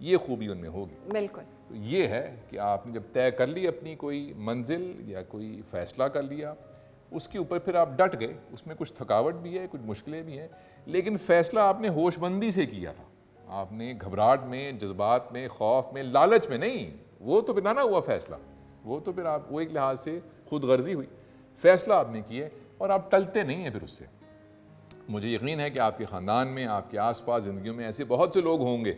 یہ خوبی ان میں ہوگی. بالکل. تو یہ ہے کہ آپ نے جب طے کر لی اپنی کوئی منزل یا کوئی فیصلہ کر لیا, اس کے اوپر پھر آپ ڈٹ گئے. اس میں کچھ تھکاوٹ بھی ہے, کچھ مشکلیں بھی ہیں, لیکن فیصلہ آپ نے ہوش مندی سے کیا تھا. آپ نے گھبراہٹ میں, جذبات میں, خوف میں, لالچ میں نہیں. وہ تو پھر نہ ہوا فیصلہ, وہ تو پھر آپ وہ ایک لحاظ سے خود غرضی ہوئی. فیصلہ آپ نے کیا اور آپ ٹلتے نہیں ہیں پھر اس سے. مجھے یقین ہے کہ آپ کے خاندان میں, آپ کے آس پاس زندگیوں میں ایسے بہت سے لوگ ہوں گے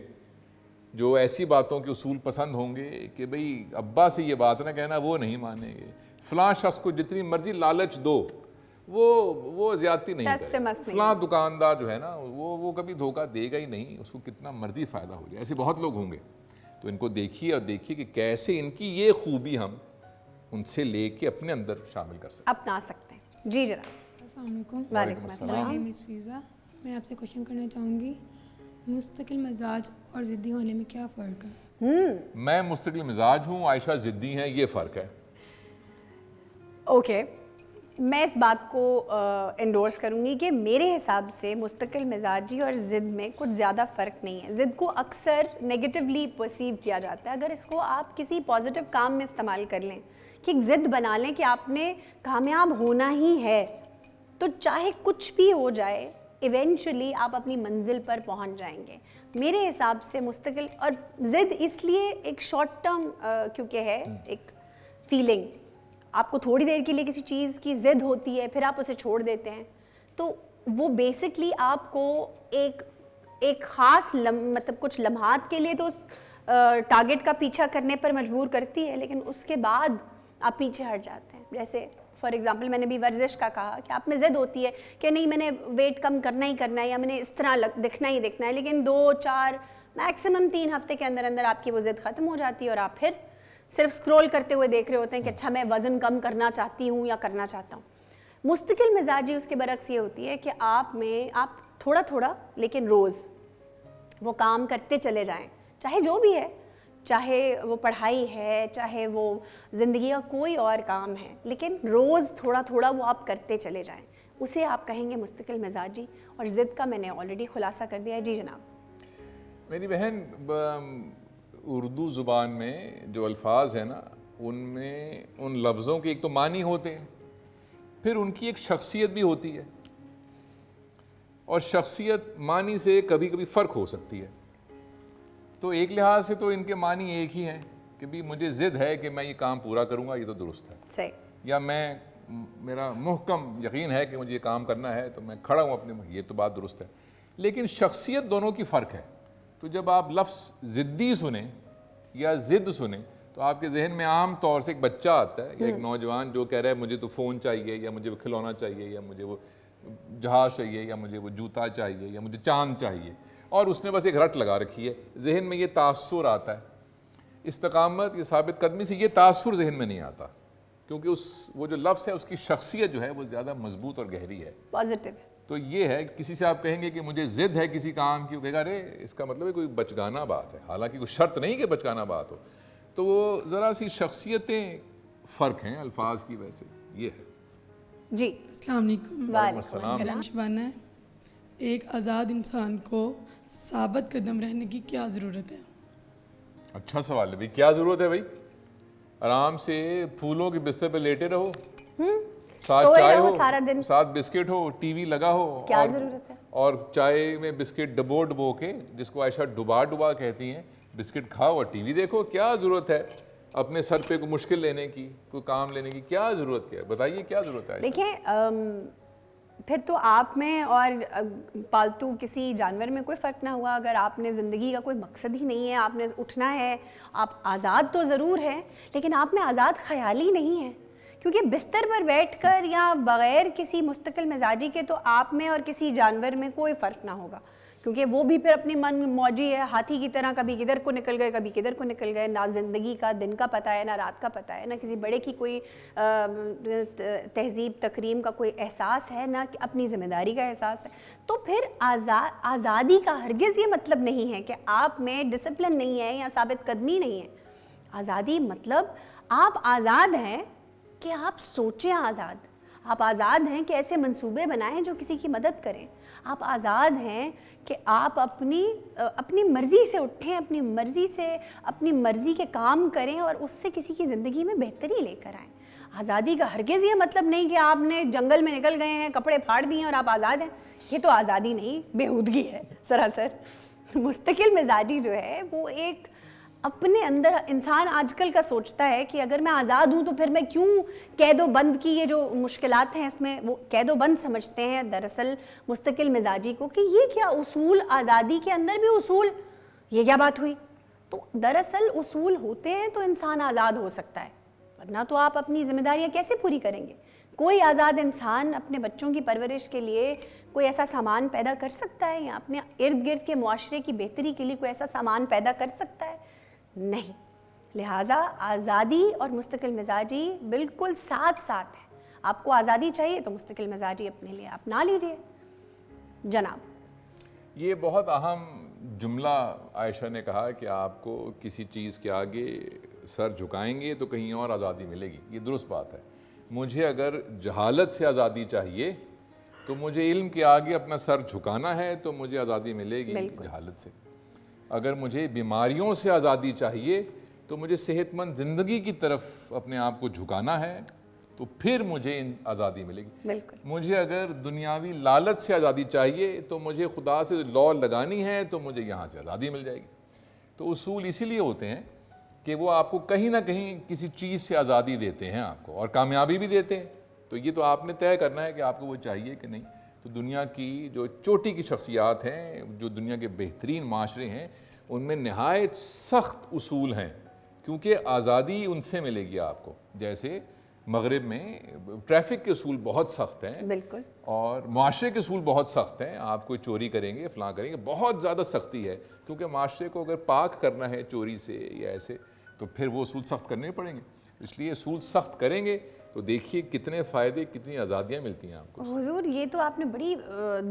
جو ایسی باتوں کے اصول پسند ہوں گے کہ بھئی ابا سے یہ بات نہ کہنا, وہ نہیں مانیں گے. فلاں شخص کو جتنی مرضی لالچ دو وہ زیادتی نہیں کرے. فلاں دکاندار جو ہے نا وہ کبھی دھوکہ دے گا ہی نہیں, اس کو کتنا مرضی فائدہ ہو جائے. ایسے بہت لوگ ہوں گے. تو ان کو دیکھیے اور دیکھیے کہ کیسے ان کی یہ خوبی ہم ان سے لے کے اپنے اندر شامل کر سکتے ہیں, اپنا سکتے ہیں. جی جناب. السلام علیکم. وعلیکم السلام. مس فیضا, میں آپ سے کوشچن کرنا چاہوں گی, مستقل مزاج اور ضدی ہونے میں کیا فرق ہے؟ میں مستقل مزاج ہوں, عائشہ ضدی ہیں, یہ فرق ہے. اوکے, میں اس بات کو انڈورس کروں گی کہ میرے حساب سے مستقل مزاجی اور ضد میں کچھ زیادہ فرق نہیں ہے. ضد کو اکثر نیگیٹیولی پرسیو کیا جاتا ہے. اگر اس کو آپ کسی پازیٹیو کام میں استعمال کر لیں, کہ ایک ضد بنا لیں کہ آپ نے کامیاب ہونا ہی ہے, تو چاہے کچھ بھی ہو جائے ایونچولی آپ اپنی منزل پر پہنچ جائیں گے. میرے حساب سے مستقل اور ضد اس لیے ایک شارٹ ٹرم کیونکہ ہے, ایک فیلنگ, آپ کو تھوڑی دیر کے لیے کسی چیز کی ضد ہوتی ہے, پھر آپ اسے چھوڑ دیتے ہیں, تو وہ بیسکلی آپ کو ایک خاص مطلب کچھ لمحات کے لیے تو ٹارگٹ کا پیچھا کرنے پر مجبور کرتی ہے, لیکن اس کے بعد آپ پیچھے ہٹ جاتے ہیں. جیسے فار ایگزامپل میں نے بھی ورزش کا کہا کہ آپ میں ضد ہوتی ہے کہ نہیں میں نے ویٹ کم کرنا ہی کرنا ہے یا میں نے اس طرح دکھنا ہی دکھنا ہے, لیکن 2-4 میکسیمم 3 ہفتے کے اندر اندر آپ کی وہ ضد ختم ہو جاتی ہے اور آپ پھر صرف اسکرول کرتے ہوئے دیکھ رہے ہوتے ہیں کہ اچھا میں وزن کم کرنا چاہتی ہوں یا کرنا چاہتا ہوں. مستقل مزاجی اس کے برعکس یہ ہوتی ہے کہ آپ تھوڑا تھوڑا لیکن روز وہ کام کرتے چلے جائیں, چاہے جو بھی ہے, چاہے وہ پڑھائی ہے, چاہے وہ زندگی کا کوئی اور کام ہے, لیکن روز تھوڑا تھوڑا وہ آپ کرتے چلے جائیں. اسے آپ کہیں گے مستقل مزاجی. اور ضد کا میں نے آلریڈی خلاصہ کر دیا ہے. جی جناب. میری بہن, اردو زبان میں جو الفاظ ہیں نا, ان میں ان لفظوں کے ایک تو معنی ہوتے ہیں, پھر ان کی ایک شخصیت بھی ہوتی ہے, اور شخصیت معنی سے کبھی کبھی فرق ہو سکتی ہے. تو ایک لحاظ سے تو ان کے معنی ایک ہی ہیں کہ بھی مجھے ضد ہے کہ میں یہ کام پورا کروں گا, یہ تو درست ہے, صحیح, یا میرا محکم یقین ہے کہ مجھے یہ کام کرنا ہے تو میں کھڑا ہوں اپنے, یہ تو بات درست ہے. لیکن شخصیت دونوں کی فرق ہے. تو جب آپ لفظ ضدی سنیں یا ضد سنیں تو آپ کے ذہن میں عام طور سے ایک بچہ آتا ہے یا ایک نوجوان جو کہہ رہا ہے مجھے تو فون چاہیے, یا مجھے وہ کھلونا چاہیے, یا مجھے وہ جہاز چاہیے, یا مجھے وہ جوتا چاہیے, یا مجھے چاند چاہیے, اور اس نے بس ایک رٹ لگا رکھی ہے. ذہن میں یہ تاثر آتا ہے. استقامت, یہ ثابت قدمی سے یہ تاثر ذہن میں نہیں آتا, کیونکہ وہ جو لفظ ہے اس کی شخصیت جو ہے وہ زیادہ مضبوط اور گہری ہے, پازیٹیو. تو یہ ہے کسی سے آپ کہیں گے کہ مجھے ضد ہے کسی کام کی, وہ کہے گا ارے اس کا مطلب ہے کوئی بچگانا بات ہے, حالانکہ کوئی شرط نہیں کہ بچگانا بات ہو. تو وہ ذرا سی شخصیتیں فرق ہیں الفاظ کی وجہ سے, یہ ہے. جی السلام علیکم. وعلیکم میرا شبانہ ہے, ایک آزاد انسان کو ثابت قدم رہنے کی کیا ضرورت ہے؟ اچھا سوال ہے بھائی, کیا ضرورت ہے بھائی؟ آرام سے پھولوں کے بستر پہ لیٹے رہو, ساتھ چائے ہو, ساتھ بسکٹ ہو, ٹی وی لگا ہو, کیا ضرورت ہے, اور چائے میں بسکٹ ڈبو کے, جس کو عائشہ ڈبا کہتی ہیں, بسکٹ کھاؤ اور ٹی وی دیکھو. کیا ضرورت ہے اپنے سر پہ کوئی مشکل لینے کی, کوئی کام لینے کی؟ کیا ضرورت کیا ہے بتائیے, کیا ضرورت ہے؟ دیکھیں پھر تو آپ میں اور پالتو کسی جانور میں کوئی فرق نہ ہوا. اگر آپ نے زندگی کا کوئی مقصد ہی نہیں ہے, آپ نے اٹھنا ہے, آپ آزاد تو ضرور ہیں لیکن آپ میں آزاد خیالی نہیں ہے, کیونکہ بستر پر بیٹھ کر یا بغیر کسی مستقل مزاجی کے تو آپ میں اور کسی جانور میں کوئی فرق نہ ہوگا, کیونکہ وہ بھی پھر اپنی من موجی ہے, ہاتھی کی طرح کبھی کدھر کو نکل گئے کبھی کدھر کو نکل گئے. نہ زندگی کا دن کا پتہ ہے, نہ رات کا پتہ ہے, نہ کسی بڑے کی کوئی تہذیب تکریم کا کوئی احساس ہے, نہ اپنی ذمہ داری کا احساس ہے. تو پھر آزادی کا ہرگز یہ مطلب نہیں ہے کہ آپ میں ڈسپلن نہیں ہے یا ثابت قدمی نہیں ہے. آزادی مطلب آپ آزاد ہیں کہ آپ سوچیں آزاد, آپ آزاد ہیں کہ ایسے منصوبے بنائیں جو کسی کی مدد کریں. آپ آزاد ہیں کہ آپ اپنی مرضی سے اٹھیں, اپنی مرضی سے اپنی مرضی کے کام کریں اور اس سے کسی کی زندگی میں بہتری لے کر آئیں. آزادی کا ہرگز یہ مطلب نہیں کہ آپ نے جنگل میں نکل گئے ہیں, کپڑے پھاڑ دیے ہیں اور آپ آزاد ہیں. یہ تو آزادی نہیں, بیہودگی ہے سراسر. مستقل مزاجی جو ہے وہ ایک اپنے اندر, انسان آج کل کا سوچتا ہے کہ اگر میں آزاد ہوں تو پھر میں کیوں قید و بند کی یہ جو مشکلات ہیں اس میں, وہ قید و بند سمجھتے ہیں دراصل مستقل مزاجی کو کہ یہ کیا اصول, آزادی کے اندر بھی اصول, یہ کیا بات ہوئی. تو دراصل اصول ہوتے ہیں تو انسان آزاد ہو سکتا ہے, ورنہ تو آپ اپنی ذمہ داریاں کیسے پوری کریں گے. کوئی آزاد انسان اپنے بچوں کی پرورش کے لیے کوئی ایسا سامان پیدا کر سکتا ہے یا اپنے ارد گرد کے معاشرے کی بہتری کے لیے کوئی ایسا سامان پیدا کر سکتا ہے؟ نہیں. لہٰذا آزادی اور مستقل مزاجی بالکل ساتھ ساتھ ہے. آپ کو آزادی چاہیے تو مستقل مزاجی اپنے لیے اپنا لیجیے. جناب, یہ بہت اہم جملہ عائشہ نے کہا کہ آپ کو کسی چیز کے آگے سر جھکائیں گے تو کہیں اور آزادی ملے گی. یہ درست بات ہے. مجھے اگر جہالت سے آزادی چاہیے تو مجھے علم کے آگے اپنا سر جھکانا ہے تو مجھے آزادی ملے گی جہالت سے. اگر مجھے بیماریوں سے آزادی چاہیے تو مجھے صحت مند زندگی کی طرف اپنے آپ کو جھکانا ہے تو پھر مجھے آزادی ملے گی. بالکل. مجھے اگر دنیاوی لالچ سے آزادی چاہیے تو مجھے خدا سے لو لگانی ہے تو مجھے یہاں سے آزادی مل جائے گی. تو اصول اسی لیے ہوتے ہیں کہ وہ آپ کو کہیں نہ کہیں کسی چیز سے آزادی دیتے ہیں آپ کو, اور کامیابی بھی دیتے ہیں. تو یہ تو آپ نے طے کرنا ہے کہ آپ کو وہ چاہیے کہ نہیں. تو دنیا کی جو چوٹی کی شخصیات ہیں, جو دنیا کے بہترین معاشرے ہیں, ان میں نہایت سخت اصول ہیں کیونکہ آزادی ان سے ملے گی آپ کو. جیسے مغرب میں ٹریفک کے اصول بہت سخت ہیں, بالکل, اور معاشرے کے اصول بہت سخت ہیں. آپ کوئی چوری کریں گے, فلاں کریں گے, بہت زیادہ سختی ہے کیونکہ معاشرے کو اگر پاک کرنا ہے چوری سے یا ایسے تو پھر وہ اصول سخت کرنے پڑیں گے. اس لیے اصول سخت کریں گے تو دیکھیے کتنے فائدے, کتنی آزادیاں ملتی ہیں آپ کو. حضور یہ تو آپ نے بڑی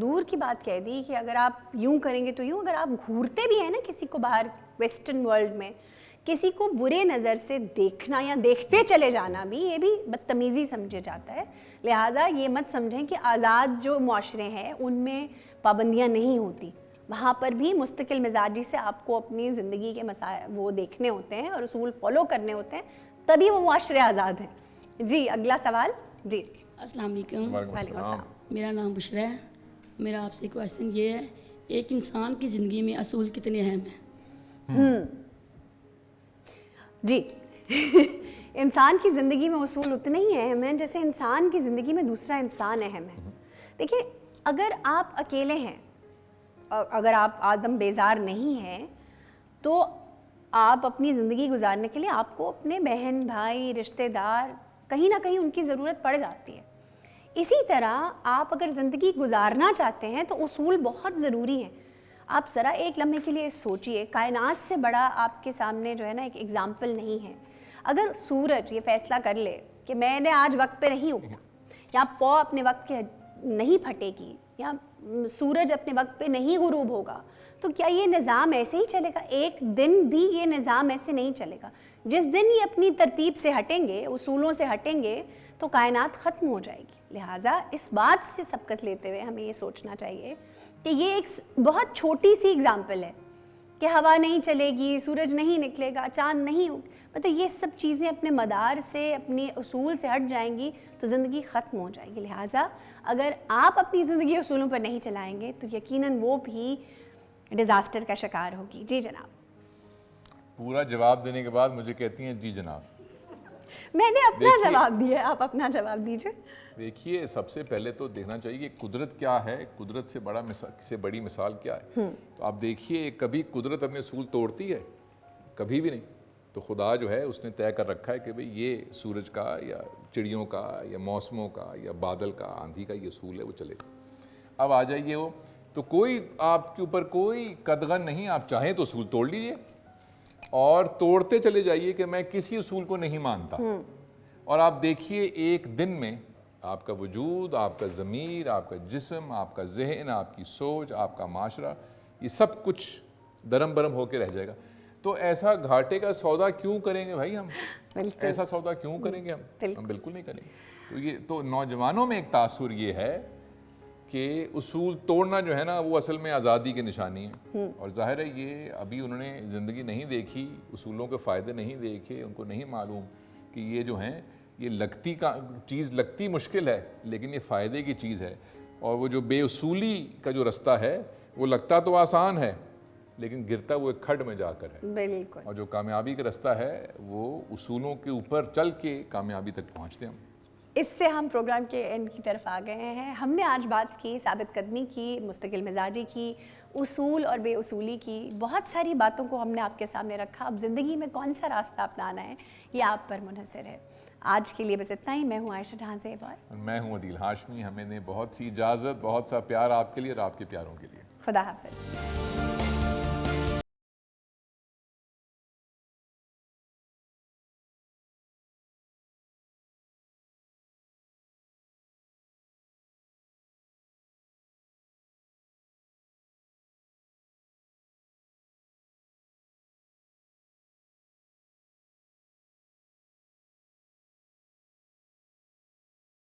دور کی بات کہہ دی کہ اگر آپ یوں کریں گے تو یوں. اگر آپ گھورتے بھی ہیں نا کسی کو باہر ویسٹرن ورلڈ میں, کسی کو برے نظر سے دیکھنا یا دیکھتے چلے جانا بھی, یہ بھی بدتمیزی سمجھا جاتا ہے. لہٰذا یہ مت سمجھیں کہ آزاد جو معاشرے ہیں ان میں پابندیاں نہیں ہوتی. وہاں پر بھی مستقل مزاجی سے آپ کو اپنی زندگی کے مسائل وہ دیکھنے ہوتے ہیں اور اصول فالو کرنے ہوتے ہیں, تبھی وہ معاشرے آزاد ہیں. جی اگلا سوال. جی السلام علیکم. وعلیکم السلام. میرا نام بشرا ہے. میرا آپ سے کویشچن یہ ہے, ایک انسان کی زندگی میں اصول کتنے اہم ہیں؟ جی انسان کی زندگی میں اصول اتنے ہی اہم ہیں جیسے انسان کی زندگی میں دوسرا انسان اہم ہے. دیکھیں, اگر آپ اکیلے ہیں, اگر آپ آدم بیزار نہیں ہیں, تو آپ اپنی زندگی گزارنے کے لیے آپ کو اپنے بہن بھائی رشتہ دار کہیں نہ کہیں ان کی ضرورت پڑ جاتی ہے. اسی طرح آپ اگر زندگی گزارنا چاہتے ہیں تو اصول بہت ضروری ہیں. آپ ذرا ایک لمحے کے لیے سوچئے, کائنات سے بڑا آپ کے سامنے جو ہے نا ایک ایگزامپل نہیں ہے. اگر سورج یہ فیصلہ کر لے کہ میں نے آج وقت پہ نہیں اٹھنا, یا پو اپنے وقت کے نہیں پھٹے گی, یا سورج اپنے وقت پہ نہیں غروب ہوگا, تو کیا یہ نظام ایسے ہی چلے گا؟ ایک دن بھی یہ نظام ایسے نہیں چلے گا. جس دن یہ اپنی ترتیب سے ہٹیں گے, اصولوں سے ہٹیں گے, تو کائنات ختم ہو جائے گی. لہٰذا اس بات سے سبقت لیتے ہوئے ہمیں یہ سوچنا چاہیے کہ یہ ایک بہت چھوٹی سی اگزامپل ہے کہ ہوا نہیں چلے گی, سورج نہیں نکلے گا, چاند نہیں ہوگا, مطلب یہ سب چیزیں اپنے مدار سے, اپنے اصول سے ہٹ جائیں گی تو زندگی ختم ہو جائے گی. لہٰذا اگر آپ اپنی زندگی اصولوں پر نہیں چلائیں گے تو یقیناً وہ بھی ڈیزاسٹر کا شکار ہوگی. جی جناب. پورا جواب دینے کے بعد مجھے کہتی ہیں جی جناب. میں نے اپنا جواب دیا, آپ اپنا جواب دیجیے. دیکھیے, سب سے پہلے تو دیکھنا چاہیے کہ قدرت کیا ہے, قدرت سے بڑی مثال کیا ہے. تو آپ دیکھیے, کبھی قدرت اپنے اصول توڑتی ہے؟ کبھی بھی نہیں. تو خدا جو ہے اس نے طے کر رکھا ہے کہ بھئی یہ سورج کا یا چڑیوں کا یا موسموں کا یا بادل کا, آندھی کا یہ اصول ہے, وہ چلے گا. اب آ جائیے وہ, تو کوئی آپ کے اوپر کوئی قدغن نہیں. آپ چاہیں تو اصول توڑ لیجیے اور توڑتے چلے جائیے کہ میں کسی اصول کو نہیں مانتا. اور آپ دیکھیے ایک دن میں آپ کا وجود, آپ کا ضمیر, آپ کا جسم, آپ کا ذہن, آپ کی سوچ, آپ کا معاشرہ, یہ سب کچھ درم برم ہو کے رہ جائے گا. تو ایسا گھاٹے کا سودا کیوں کریں گے بھائی ہم؟ بالکل ایسا سودا کیوں کریں گے ہم؟ بالکل۔ ہم بالکل نہیں کریں گے۔ تو یہ تو نوجوانوں میں ایک تاثر یہ ہے کہ اصول توڑنا جو ہے نا وہ اصل میں آزادی کی نشانی ہے، اور ظاہر ہے یہ ابھی انہوں نے زندگی نہیں دیکھی، اصولوں کے فائدے نہیں دیکھے، ان کو نہیں معلوم کہ یہ جو ہیں یہ لگتی کا چیز لگتی مشکل ہے لیکن یہ فائدے کی چیز ہے، اور وہ جو بے اصولی کا جو رستہ ہے وہ لگتا تو آسان ہے لیکن گرتا وہ ایک کھڈ میں جا کر ہے، بالکل۔ اور جو کامیابی کا رستہ ہے وہ اصولوں کے اوپر چل کے کامیابی تک پہنچتے ہیں ہم۔ اس سے ہم پروگرام کے اینڈ کی طرف آ گئے ہیں۔ ہم نے آج بات کی ثابت قدمی کی، مستقل مزاجی کی، اصول اور بے اصولی کی، بہت ساری باتوں کو ہم نے آپ کے سامنے رکھا۔ اب زندگی میں کون سا راستہ اپنانا ہے یہ آپ پر منحصر ہے۔ آج کے لیے بس اتنا ہی۔ میں ہوں عائشہ جہاں زیب اور میں ہوں عدیل ہاشمی۔ ہمیں نے بہت سی اجازت، بہت سا پیار آپ کے لیے اور آپ کے پیاروں کے لیے۔ خدا حافظ۔